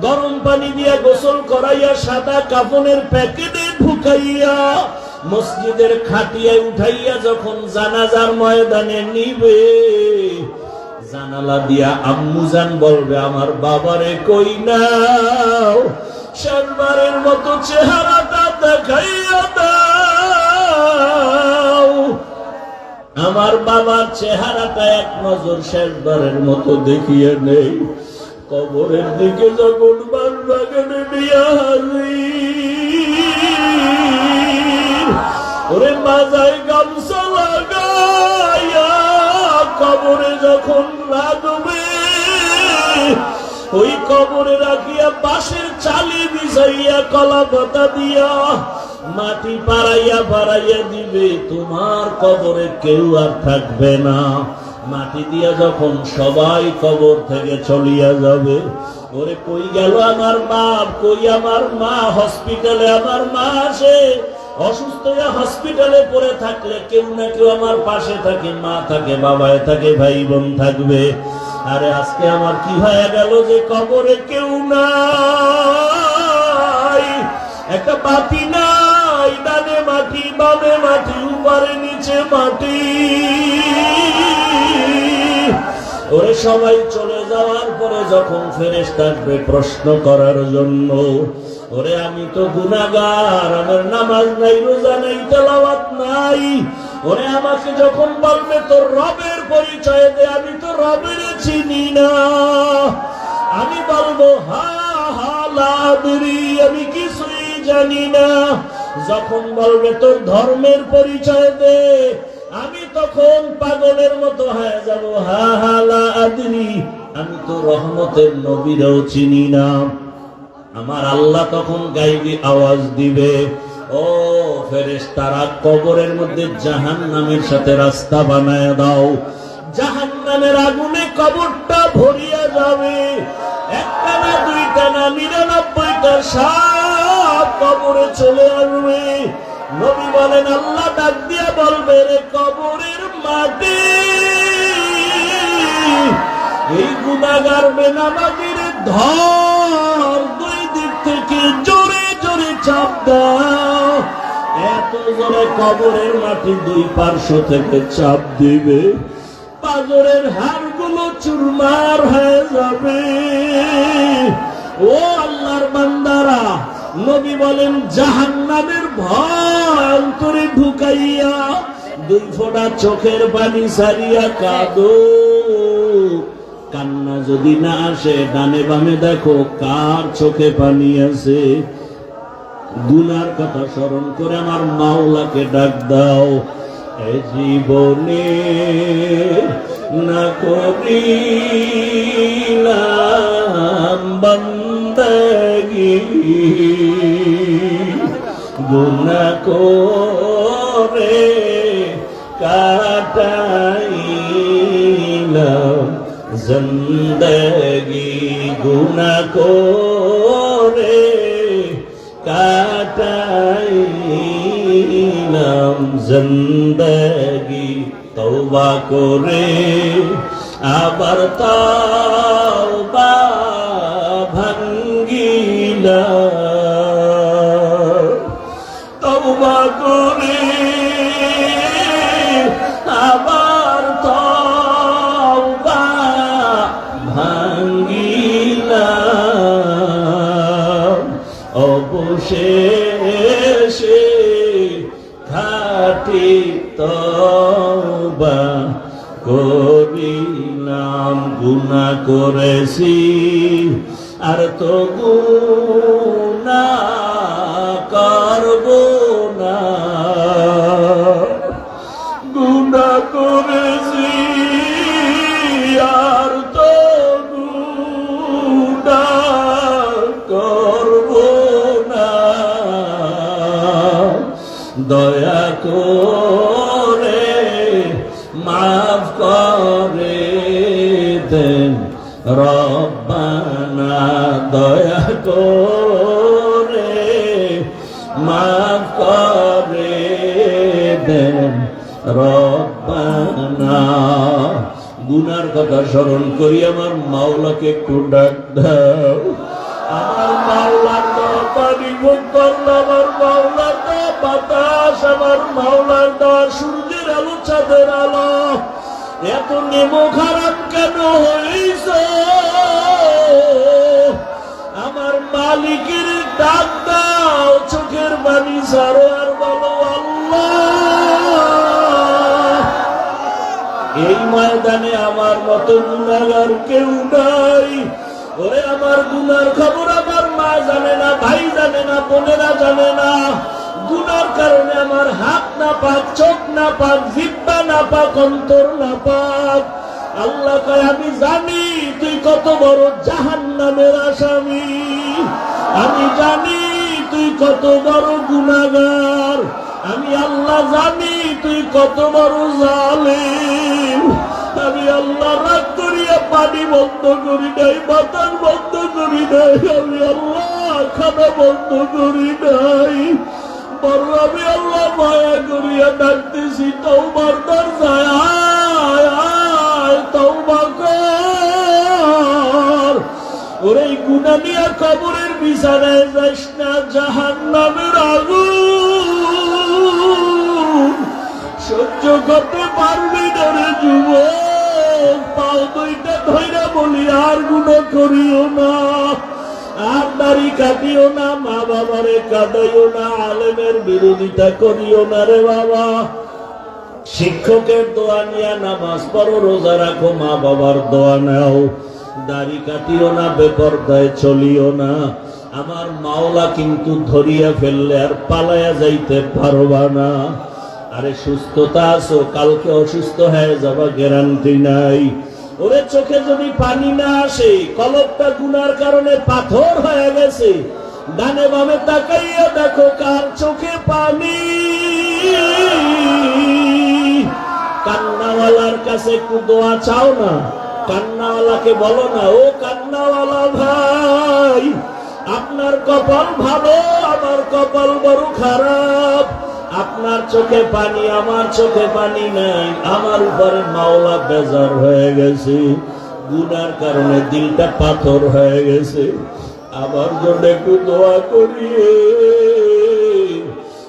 গরম পানি দিয়া গোসল করাইয়া সাদা কাফনের প্যাকেটে ঢুকাইয়া মসজিদের খাটিয়ায় উঠাইয়া যখন জানাজার ময়দানে নিবে, জানালা দিয়া আম্মুজান বলবে, আমার বাবারে কই নাও, শেষবারের মতো চেহারাটা দেখাইয়া দাও। আমার বাবার চেহারাটা এক নজর শেষবারের মতো দেখিয়ে নেই। কবরের দিকে যখন বাগানে নিয়ে হাজির, ওরে মাজায় গামছা লাগাইয়া কবরে যখন রাখবে, ওই কবরে রাখিয়া বাঁশের চালি বিছাইয়া কলা পাতা দিয়া মাটি পাড়াইয়া দিবে, তোমার কবরে কেউ আর থাকবে না। মাটি দিয়া যখন সবাই কবর থেকে চলিয়া যাবে, ওরে কই গেল আমার বাপ, কই আমার মা? হসপিটালে আমার মা আসে, অসুস্থ হয়ে হসপিটালে পড়ে থাকলে কেউ না কেউ আমার পাশে থাকে, মা থাকে, বাবায় থাকে, ভাই বোন থাকবে। আরে আজকে আমার কি হয়ে গেল যে কবরে কেউ নাই, একটা বাতি নাই, ডানে মাটি বামে মাটি, উপরে নিচে মাটি। ওরে সবাই চলে যাওয়ার পরে যখন ফেরেশতা আসবে প্রশ্ন করার জন্য, ওরে আমি তো গুনাহগার, আমার নামাজ নাই, রোজা নাই, তেলাওয়াত নাই। ওরে আমাকে যখন বলবে তোর রবের পরিচয় দে, আমি তো রবের চিনি না। আমি বলবো হা হা লা আদরি, আমি কিছুই জানি না। যখন বলবে তোর ধর্মের পরিচয় দে, আমি তখন পাগলের মতো হয়ে যাব, হা হা লা আদরি, আমি তো রহমতের নবীরও চিনি না। আমার আল্লাহ তখন গাইবি আওয়াজ দিবে, ও ফেরেশতারা, কবরের মধ্যে জাহান্নামের সাথে রাস্তা বানায় দাও। জাহান্নামের আগুনে কবরটা ভরিয়া যাবে, একটা না দুইটা না 99টা সাপ কবরে চলে আসবে। নবী বলেন, আল্লাহ ডাক দিয়া বলবে, রে কবরের মাটি, এই গুনাহগার বেনামাজির ধর, দুই দিক থেকে জোরে জোরে চাপ দাও। এত জোরে কবরের মাটি দুই পার্শ্ব থেকে চাপ দিবে, পাজরের হাড়গুলো চুরমার হয়ে যাবে। ও আল্লাহর বান্দারা, নবী বলেন, জাহান্নামের ভয় অন্তরে ঢুকাইয়া দুই ফোঁটা চোখের পানি সারিয়া কাঁদো। কান্না যদি না আসে, ডানে বামে দেখো কার চোখে পানি আছে। গুনার কথা স্মরণ করে আমার মাওলাকে ডাক দাও, এ জীবনে না করিলাম বান্দাগি, গুনাহ করে কাটাইলাম জিন্দেগি, গুনাহ করে কাটাইলাম জিন্দেগি। তওবা করে আবার তওবা ভাঙ্গিলাম, তওবা করে আবার তওবা ভাঙ্গিলাম, অবশেষে খাঁটি তওবা করিলাম। গুনাহ করেছি আর তো গুনাহ করব না, গুনাহ করেছি আর তো গুনাহ করব না। দয়া করে মাফ করে দেন রব্বানা, দয়া করে মাফ করে গুনার কথা স্মরণ করি আমার মাওলাকে একটু ডাক দাও। আমার মাওলার দেওয়া পানি ভোগ করলো, আমার মাওলার দেওয়া বাতাস, আমার মাওলার দেওয়া সূর্যের আলো, চাঁদের আলো, এত নেমো খারাপ কেন হইছে? আমার মালিকের ডাক দাও, চোখের পানি ছাড়ো আর বলো আল্লাহ। এই ময়দানে আমার মতো গুনাহগার কেউ নাই। ওরে আমার গুনার খবর আমার মা জানে না, ভাই জানে না, বোনেরা জানে না। গুনার কারণে আমার হাত না পাক, চোখ না পাক, জিহ্বা না পাক, অন্তর না পাক। আল্লাহ কয় আমি জানি তুই কত বড় জাহান্নামের আসামি, আমি জানি তুই কত বড় গুনাহগার, আমি আল্লাহ জানি তুই কত বড় জালিম। আমি আল্লাহ রাগ করিয়া পানি বন্ধ করি নাই, বাতাস বন্ধ করি নাই, আমি আল্লাহ খানা বন্ধ করি নাই। বড় আমি আল্লাহ মায়া করিয়া ডাকতেছি, তওবার দরজায় আয়, আয় তওবা কর। ওরে গুনাহ নিয়া কবরের বিছানায় যাইস না, জাহান্নামের আগুন সহ্য করতে পারবি না রে যুবক। পাও দুইটা ধইরা বলি আর গুনাহ করিও না, আর দাড়ি কাটিও না, মা বাবারে কাঁদাইও না, আলেমের বিরোধিতা করিও না রে বাবা। শিক্ষকের দোয়া নিয়ে নামাজ পড়ো, রোজা রাখো, মা বাবার দোয়া নাও, দাড়ি কাটিও না, বেপরদায় চলিও না। আমার মাওলা কিন্তু ধরিয়া ফেললে আর পালায়া যাইতে পারবা না। আরে সুস্থতা আছো, কালকে অসুস্থ হয়ে যাবা গ্যারান্টি নাই। ওরে চোখে যদি পানি না আসে, কলবটা গুনার কারণে পাথর হয়ে গেছে, ডানে বামে তাকাইয়া দেখো কার চোখে পানি। কান্নাওয়ালার কাছে একটু দোয়া চাও না, কান্নাওয়ালাকে বলো না, ও কান্নাওয়ালা ভাই আপনার কপাল ভালো, আমার কপাল বড় খারাপ। আপনার চোখে পানি, আমার চোখে পানি নাই। আমার উপরে মাওলা বেজার হয়ে গেছে, গুনার কারণে দিলটা পাথর হয়ে গেছে। আমার জন্য একটু দোয়া করিয়ে।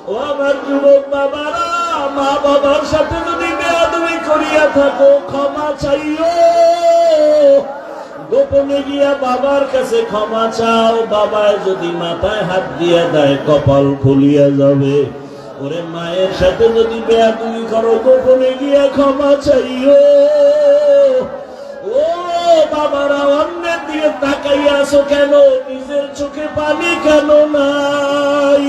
ও আমার যুবক বাবারা, মা বাবার সাথে যদি বেয়াদবি করিয়া থাকো ক্ষমা চাইও। গোপনে গিয়া বাবার কাছে ক্ষমা চাও। বাবায় যদি মাথায় হাত দিয়া দেয় কপাল খুলিয়া যাবে। ওরে মায়ের সাথে যদি বেয়াদবি করো গোপনে গিয়া ক্ষমা চাইও। ও বাবারা, অন্যের দিয়ে তাকাইয়া আছো কেন? নিজের চোখে পানি কেন নাই?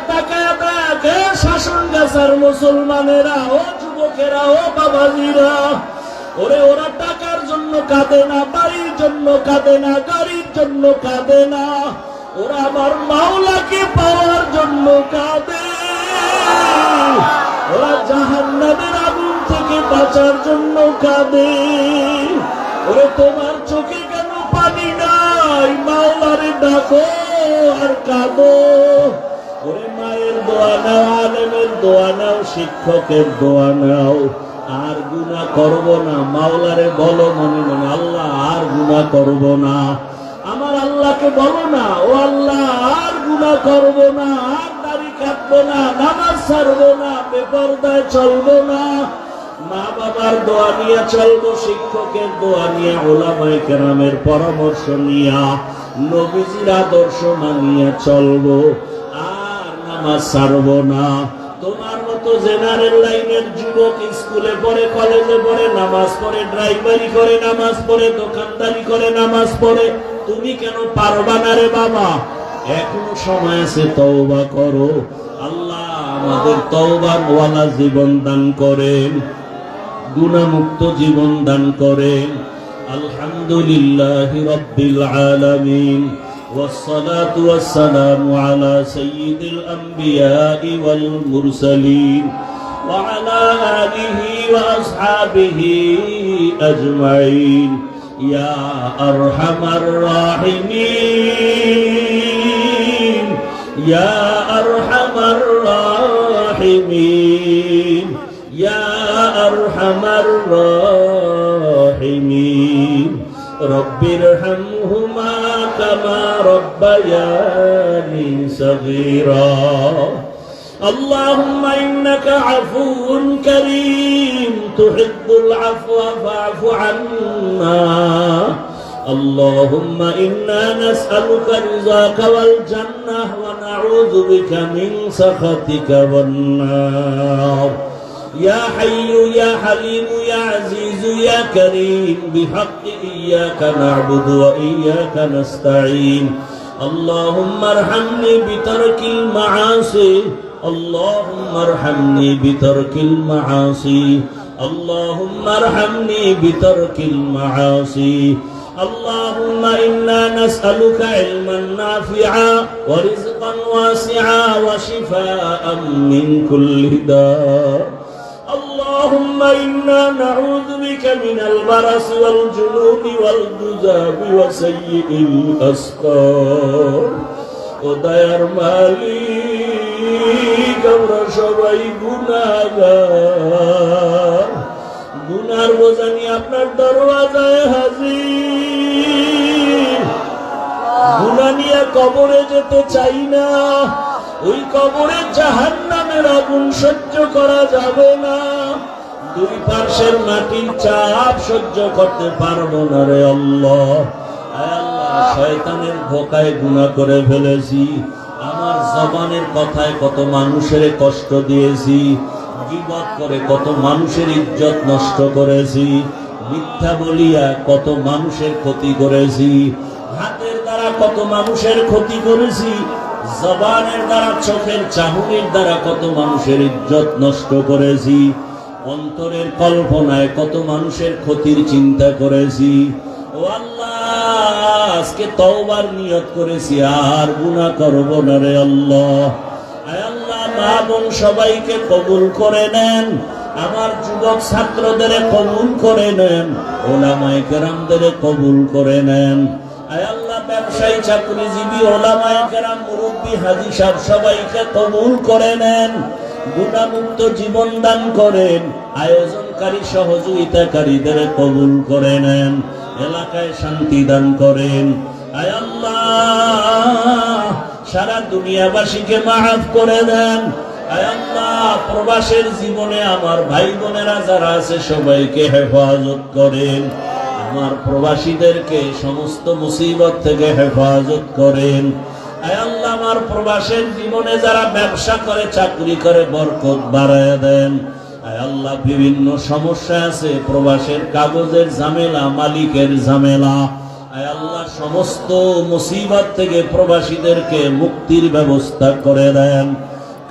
তাকায়া দেখে শাসন গাছার মুসলমানেরা, ও যুবকেরা, ও বাবাজিরা, ওরে ওরা টাকার জন্য কাঁদে না, বাড়ির জন্য কাঁদে না, গাড়ির জন্য কাঁদে না, ওরা আমার মাওলাকে পাওয়ার জন্য কাঁদে। ওরা জাহান্নামের আগুন থেকে বাঁচার জন্য কাঁদে। ওরে তোমার চোখে কেন পানি নাই? মাওলারে ডাকো আর কাঁদো। ওরে মায়ের দোয়া নাও, আলেমের দোয়া নাও, শিক্ষকের দোয়া নাও। আর গুনাহ করব না, মাওলারে বলো মনে মনে, আল্লাহ আর গুনাহ করব না। আমার আল্লাহকে বলো না, ও আল্লাহ আর গুনাহ করব না, আর দাড়ি কাটবো না, নামাজ ছাড়বো না, বেপরদায় চলবো না। মা বাবার দোয়া নিয়ে চলবো, শিক্ষকের দোয়া নিয়ে, উলামায়ে কেরামের পরামর্শ নিয়া, নবীজির আদর্শ মানিয়া চলবো, আর নামাজ ছাড়বো না। তোমার মতো জেনারেল লাইনের যুবক স্কুলে পড়ে, কলেজে পড়ে, নামাজ পড়ে, ড্রাইভারি করে নামাজ পড়ে, দোকানদারি করে নামাজ পড়ে, তুমি কেন পারবা না রে বাবা? এখনো সময় আছে, তওবা করো। আল্লাহ আমাদের তওবার ওয়ালা জীবন দান করেন, গুনাহমুক্ত জীবন দান করেন। আলহামদুলিল্লাহি রাব্বিল আলামিন, والصلاة والسلام على سيد الأنبياء والمرسلين وعلى آله وأصحابه أجمعين يا أرحم الراحمين يا أرحم الراحمين يا أرحم আরহামার রাহিমিন রব্বিরহামহুমা কামা রব্বায়ানি সগীরা اللهم إنك عفو كريم تحب العفو فاعف عنا اللهم إنا نسألك رضاك والجنة ونعوذ بك من سخطك والنار يا حي يا حليم يا عزيز يا كريم بحق إياك نعبد وإياك نستعين اللهم ارحمني بترك المعاصي اللهم ارحمني بترك المعاصي اللهم ارحمني بترك المعاصي اللهم إنا نسألك علما نافعا ورزقا واسعا وشفاء من كل داء اللهم إنا نعوذ بك من البرص والجنون والجذام وسيء الأسقام ودير মালিক আমরা সবাই গুনাহগার গুনার বোঝা নিয়ে আপনার দরওয়াজায় হাজির গুনাহ নিয়ে কবরে যেতে চাই না ওই কবরে জাহান্নামের আগুন সহ্য করা যাবে না দুই পার্শ্বের মাটির চাপ সহ্য করতে পারবো না রে আল্লাহ শয়তানের ধোকায় গুনাহ করে ফেলেছি আমার জবানের কথায় কত মানুষের কষ্ট দিয়েছি গীবত করে কত মানুষের ইজ্জত নষ্ট করেছি মিথ্যা বলিয়া কত মানুষের ক্ষতি করেছি হাতের দ্বারা কত মানুষের ক্ষতি করেছি জবানের দ্বারা চোখের চাহনির দ্বারা কত মানুষের ইজ্জত নষ্ট করেছি অন্তরের কল্পনায় কত মানুষের ক্ষতির চিন্তা করেছি ও আল্লাহ আজকে তওবার নিয়ত করেছি আর গুনাহ করব না রে আল্লাহ আয় আল্লাহ মা বোন সবাইকে কবুল করে নেন আমার যুবক ছাত্রদের কবুল করে নেন ওলামায়ে কেরামদের কবুল করে নেন আয় আল্লাহ ব্যবসায়ী চাকরিজীবী ওলামায়ে কেরাম মুরব্বী হাজী সাহেব সবাইকে কবুল করে নেন গুনাহমুক্ত জীবন দান করেন আয়োজনকারী সহযোগিতাকারীদের কবুল করে নেন এলাকায় শান্তি দান করেন আয় আল্লাহ সারা দুনিয়াবাসীকে মাফ করে দেন আয় আল্লাহ প্রবাসের জীবনে আমার ভাই বোনেরা যারা আছে সবাইকে হেফাজত করেন আমার প্রবাসীদেরকে সমস্ত মুসিবত থেকে হেফাজত করেন আয় আল্লাহ আমার প্রবাসের জীবনে যারা ব্যবসা করে চাকরি করে বরকত বাড়ায় দেন আয় আল্লাহ বিভিন্ন সমস্যা আছে প্রবাসের কাগজের ঝামেলা মালিকের ঝামেলা আয় আল্লাহ সমস্ত মুসিবত থেকে প্রবাসীদেরকে মুক্তির ব্যবস্থা করে দেন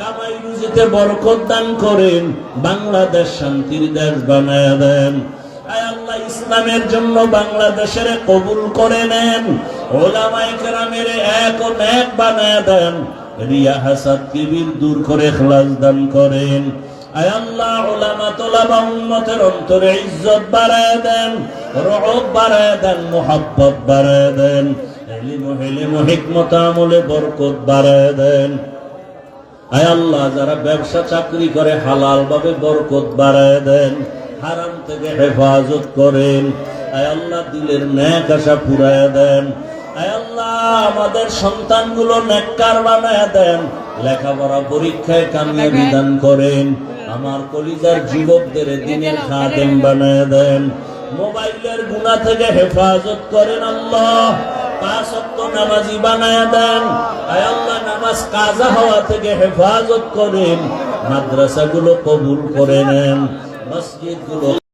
কামাই রুজিতে বরকত দান করেন বাংলাদেশ শান্তির দেশ বানায় দেন আয় আল্লাহ ইসলামের জন্য বাংলাদেশের কবুল করে নেন ওলামায়ে কেরামের এক ও নেক বানায় দেন রিয়া হাসাদ কিবির দূর করে ইখলাস দান করেন আয় আল্লাহ উলামা তোলাবা উম্মতের অন্তরে ইজ্জত বাড়ায় দেন রহব বাড়ায় দেন মুহাব্বত বাড়ায় দেন ইলম হিকমত আমলে বরকত বাড়ায় দেন আয় আল্লাহ যারা ব্যবসা চাকরি করে হালাল ভাবে বরকত বাড়ায় দেন হারাম থেকে হেফাজত করেন আয় আল্লাহ দিলের নেক আশা পুরায় দেন আয় আল্লাহ আমাদের সন্তানগুলো নেককার বানায় দেন লেখাপড়া পরীক্ষায় কামিয়াবি দান করেন আমার কলিজার যুবকদের দ্বীনের খাদেম বানায় দেন মোবাইলের গুনাহ থেকে হেফাজত করেন আল্লাহ পাঁচ ওয়াক্ত নামাজি বানায় দেন আয় আল্লাহ নামাজ কাজা হওয়া থেকে হেফাজত করেন মাদ্রাসাগুলো কবুল করে নেন মসজিদগুলো